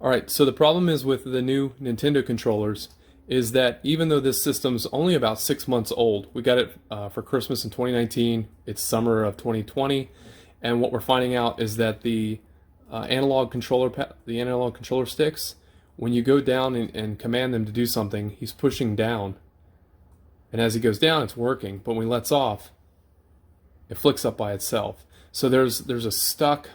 Alright, so the problem is with the new Nintendo controllers is that even though this system's only about 6 months old, we got it for Christmas in 2019, it's summer of 2020, and what we're finding out is that the analog controller sticks, when you go down and command them to do something, he's pushing down, and as he goes down, it's working, but when he lets off, it flicks up by itself. So there's a stuck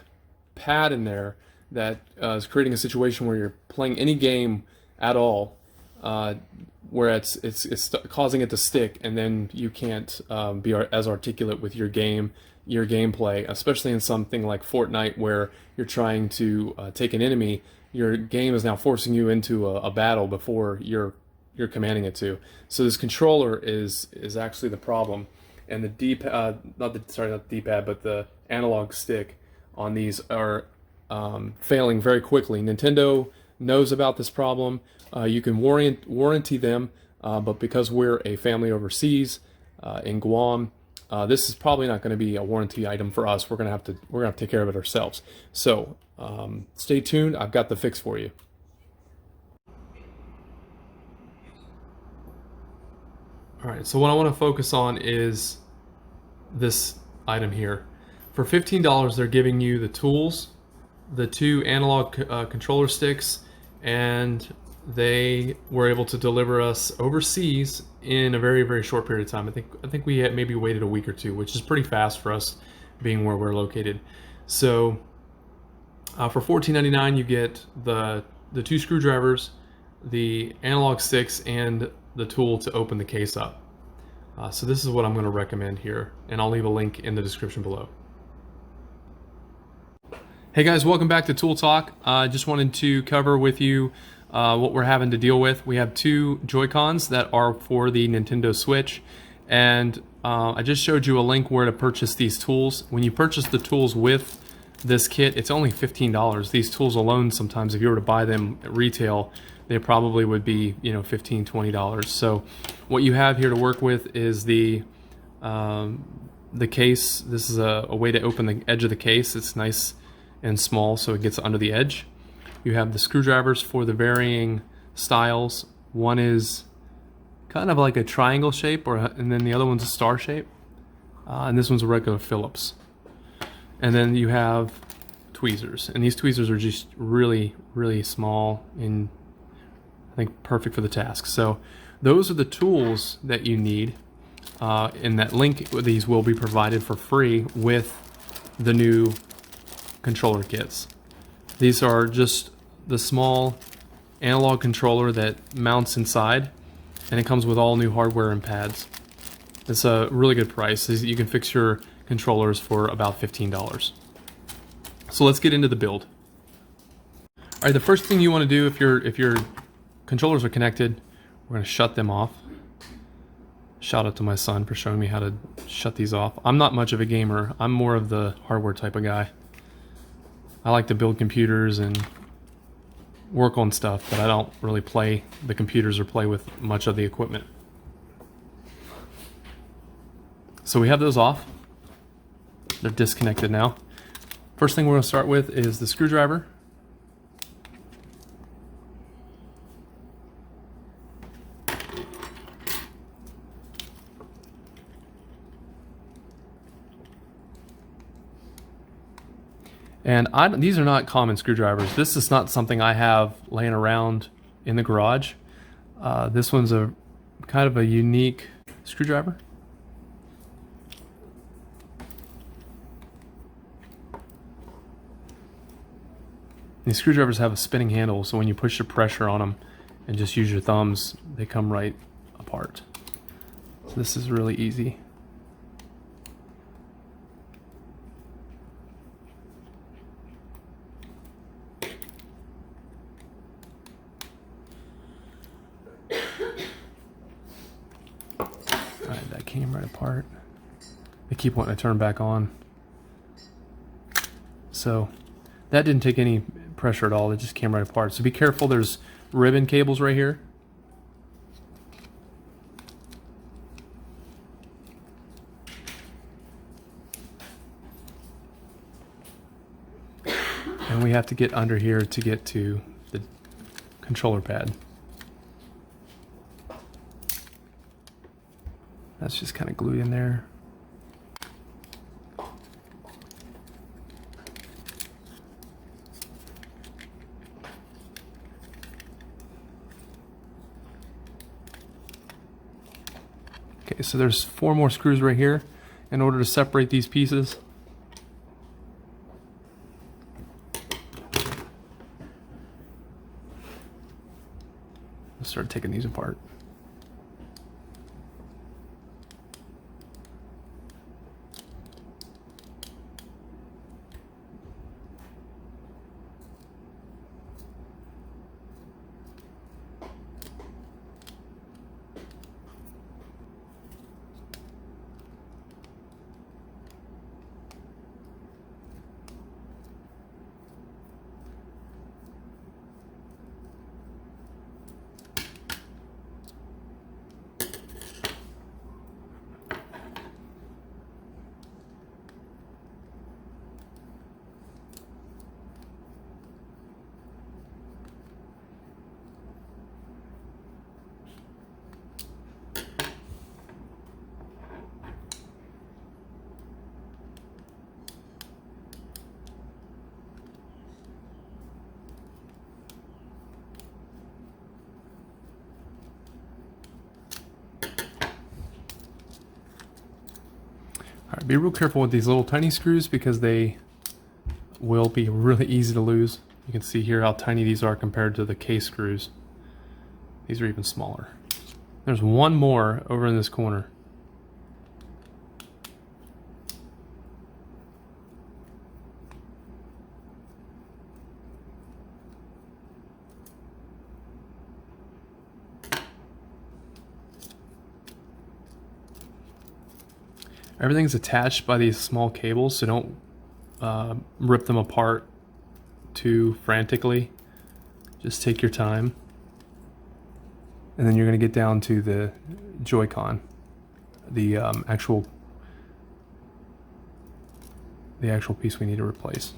pad in there that is creating a situation where you're playing any game at all, where it's causing it to stick, and then you can't be as articulate with your gameplay, especially in something like Fortnite where you're trying to take an enemy. Your game is now forcing you into a battle before you're commanding it to. So this controller is actually the problem, and the not the D-pad, but the analog stick on these are failing very quickly. Nintendo knows about this problem. You can warranty them, but because we're a family overseas in Guam, this is probably not going to be a warranty item for us. We're gonna have to take care of it ourselves. So stay tuned. I've got the fix for you. All right. So what I want to focus on is this item here. For $15, they're giving you the tools, the two analog controller sticks, and they were able to deliver us overseas in a very, very short period of time. I think we had maybe waited a week or two, which is pretty fast for us being where we're located. So for $14.99 you get the two screwdrivers, the analog sticks, and the tool to open the case up. So this is what I'm going to recommend here, and I'll leave a link in the description below. Hey guys, welcome back to Tool Talk. I just wanted to cover with you what we're having to deal with. We have two Joy-Cons that are for the Nintendo Switch, and I just showed you a link where to purchase these tools. When you purchase the tools with this kit, it's only $15. These tools alone, sometimes if you were to buy them at retail, they probably would be, $15, $20. So what you have here to work with is the case. This is a way to open the edge of the case. It's nice and small, so it gets under the edge. You have the screwdrivers for the varying styles. One is kind of like a triangle shape, and then the other one's a star shape, and this one's a regular Phillips. And then you have tweezers, and these tweezers are just really, really small and I think perfect for the task. So those are the tools that you need. In that link, these will be provided for free with the new controller kits. These are just the small analog controller that mounts inside, and it comes with all new hardware and pads. It's a really good price. You can fix your controllers for about $15. So let's get into the build. All right, the first thing you want to do if your controllers are connected, we're going to shut them off. Shout out to my son for showing me how to shut these off. I'm not much of a gamer. I'm more of the hardware type of guy. I like to build computers and work on stuff, but I don't really play the computers or play with much of the equipment. So we have those off. They're disconnected now. First thing we're going to start with is the screwdriver. And these are not common screwdrivers. This is not something I have laying around in the garage. This one's a kind of a unique screwdriver. These screwdrivers have a spinning handle, so when you push the pressure on them and just use your thumbs, they come right apart. So this is really easy. Alright, that came right apart. They keep wanting to turn back on. So that didn't take any pressure at all, it just came right apart. So be careful, there's ribbon cables right here. And we have to get under here to get to the controller pad. That's just kind of glued in there. Okay, so there's 4 more screws right here in order to separate these pieces. Let's start taking these apart. Alright, be real careful with these little tiny screws because they will be really easy to lose. You can see here how tiny these are compared to the case screws. These are even smaller. There's one more over in this corner. Everything's attached by these small cables, so don't rip them apart too frantically. Just take your time. And then you're going to get down to the Joycon, the actual piece we need to replace.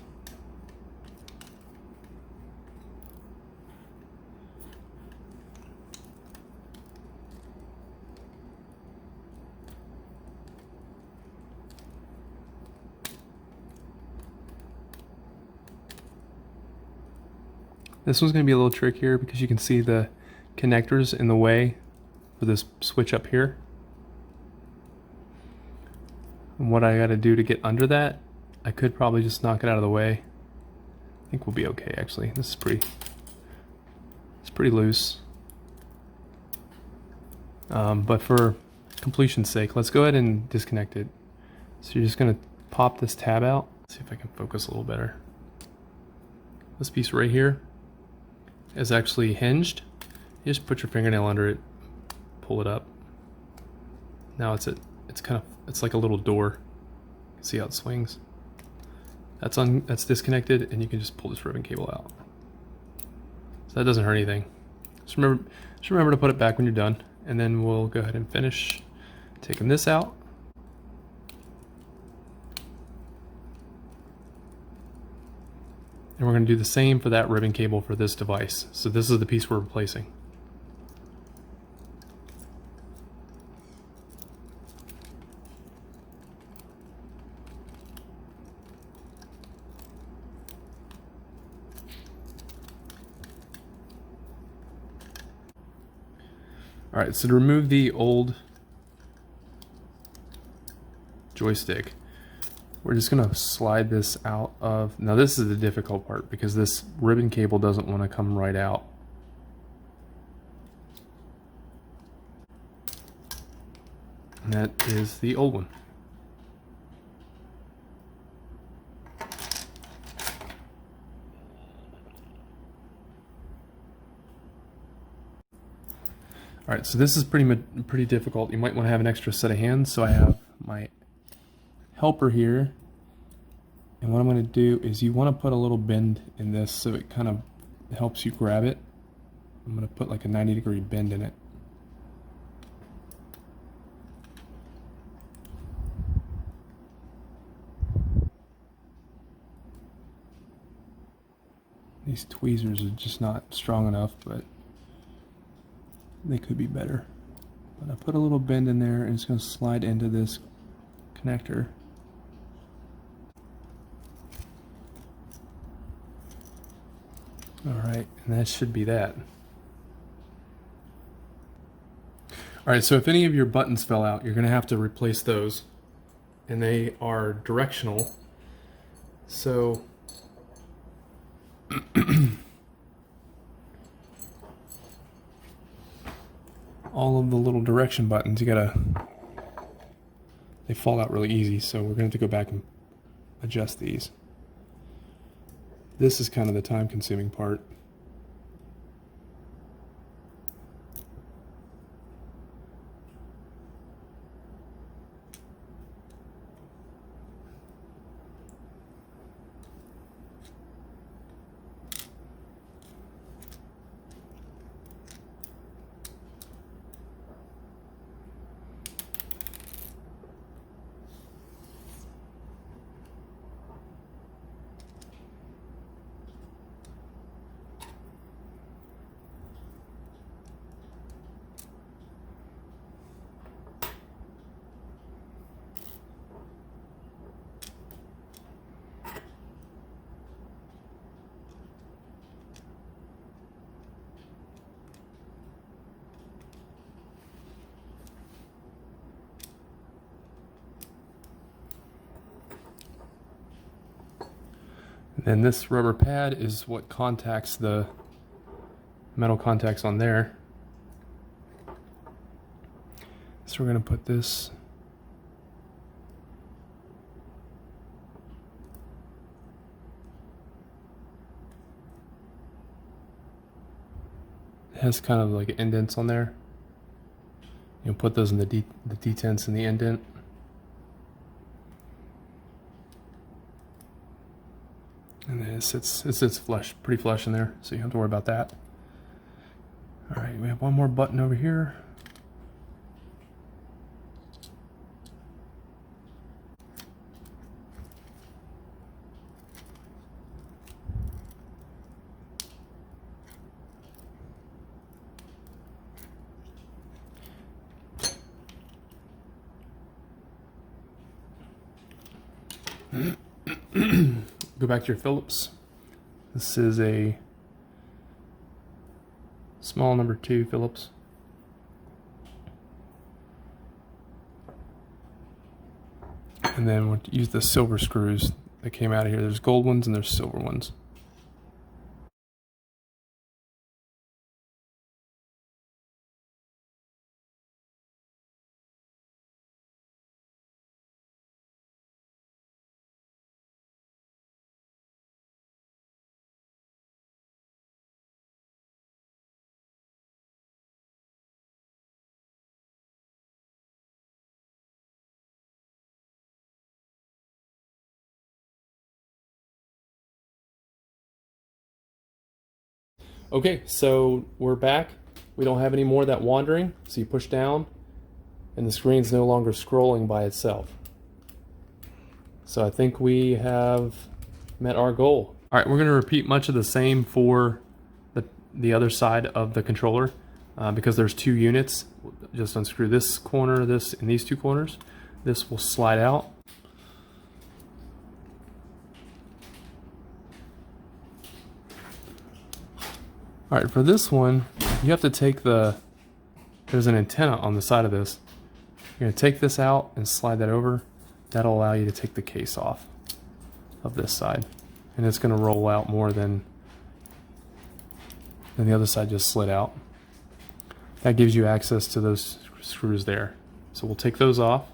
This one's going to be a little trickier because you can see the connectors in the way for this switch up here. And what I got to do to get under that, I could probably just knock it out of the way. I think we'll be okay actually. This is pretty loose. But for completion's sake, let's go ahead and disconnect it. So you're just going to pop this tab out. Let's see if I can focus a little better. This piece right here is actually hinged. You just put your fingernail under it, pull it up. Now it's like a little door. You can see how it swings. That's disconnected, and you can just pull this ribbon cable out. So that doesn't hurt anything. Just remember to put it back when you're done, and then we'll go ahead and finish taking this out. And we're going to do the same for that ribbon cable for this device. So this is the piece we're replacing. Alright, so to remove the old joystick, we're just going to slide this out of... Now this is the difficult part because this ribbon cable doesn't want to come right out. And that is the old one. Alright, so this is pretty difficult. You might want to have an extra set of hands, so I have my helper here. And what I'm going to do is you want to put a little bend in this so it kind of helps you grab it. I'm going to put like a 90-degree bend in it. These tweezers are just not strong enough, but they could be better. But I put a little bend in there and it's going to slide into this connector. Alright, and that should be that. Alright, so if any of your buttons fell out, you're going to have to replace those. And they are directional. So all of the little direction buttons, they fall out really easy, so we're going to have to go back and adjust these. This is kind of the time-consuming part. And this rubber pad is what contacts the metal contacts on there. So we're going to put this it has kind of like indents on there. You'll put those in the detents in the indent. And then it sits flush, pretty flush in there, so you don't have to worry about that. All right, we have one more button over here. Go back to your Phillips. This is a small number 2 Phillips. And then we'll use the silver screws that came out of here. There's gold ones and there's silver ones. Okay, so we're back. We don't have any more of that wandering, so you push down and the screen's no longer scrolling by itself. So I think we have met our goal. All right, we're going to repeat much of the same for the other side of the controller because there's 2 units. Just unscrew this corner, this, and these 2 corners. This will slide out. All right, for this one, you have to take there's an antenna on the side of this. You're going to take this out and slide that over. That'll allow you to take the case off of this side. And it's going to roll out more than the other side just slid out. That gives you access to those screws there. So we'll take those off.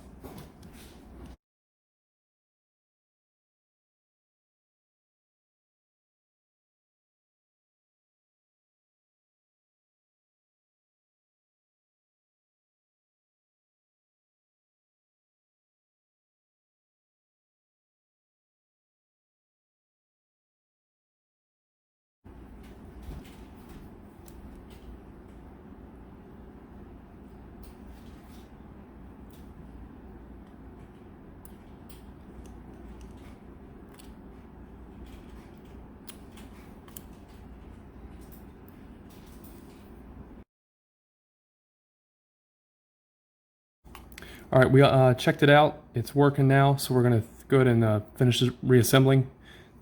All right, we checked it out. It's working now, so we're gonna go ahead and finish reassembling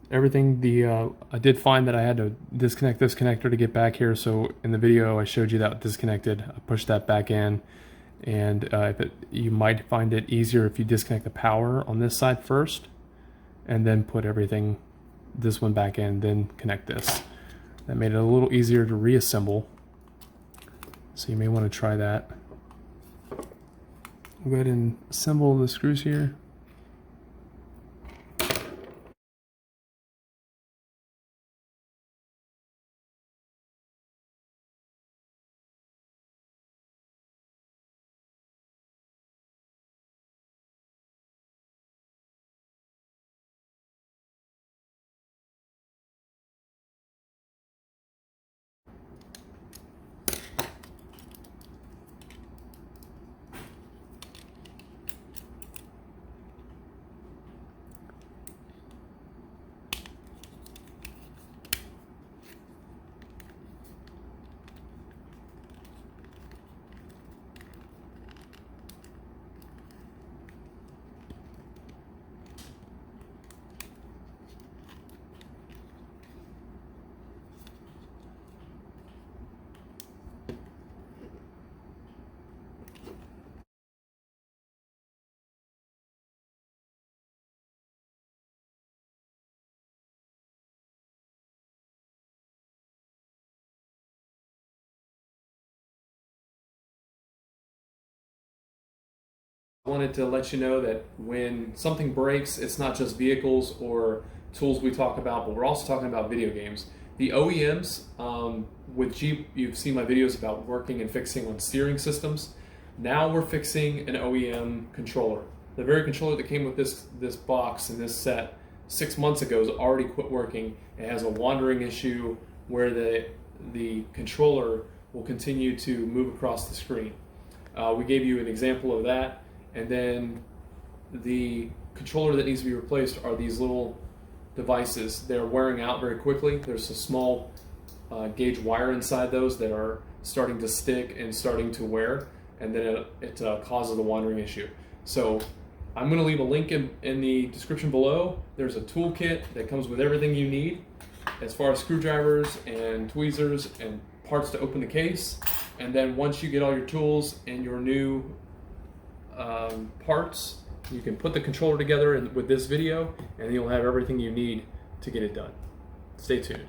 everything. I did find that I had to disconnect this connector to get back here, so in the video I showed you that disconnected. I pushed that back in, and you might find it easier if you disconnect the power on this side first, and then put this one back in, then connect this. That made it a little easier to reassemble, so you may want to try that. We'll go ahead and assemble the screws here. I wanted to let you know that when something breaks, it's not just vehicles or tools we talk about, but we're also talking about video games. The OEMs, with Jeep, you've seen my videos about working and fixing on steering systems. Now we're fixing an OEM controller. The very controller that came with this box and this set 6 months ago has already quit working. It has a wandering issue where the controller will continue to move across the screen. We gave you an example of that. And then the controller that needs to be replaced are these little devices. They're wearing out very quickly. There's a small gauge wire inside those that are starting to stick and starting to wear, and then it causes the wandering issue. So I'm going to leave a link in the description below. There's a toolkit that comes with everything you need as far as screwdrivers and tweezers and parts to open the case. And then once you get all your tools and your new parts, you can put the controller together with this video, and you'll have everything you need to get it done. Stay tuned.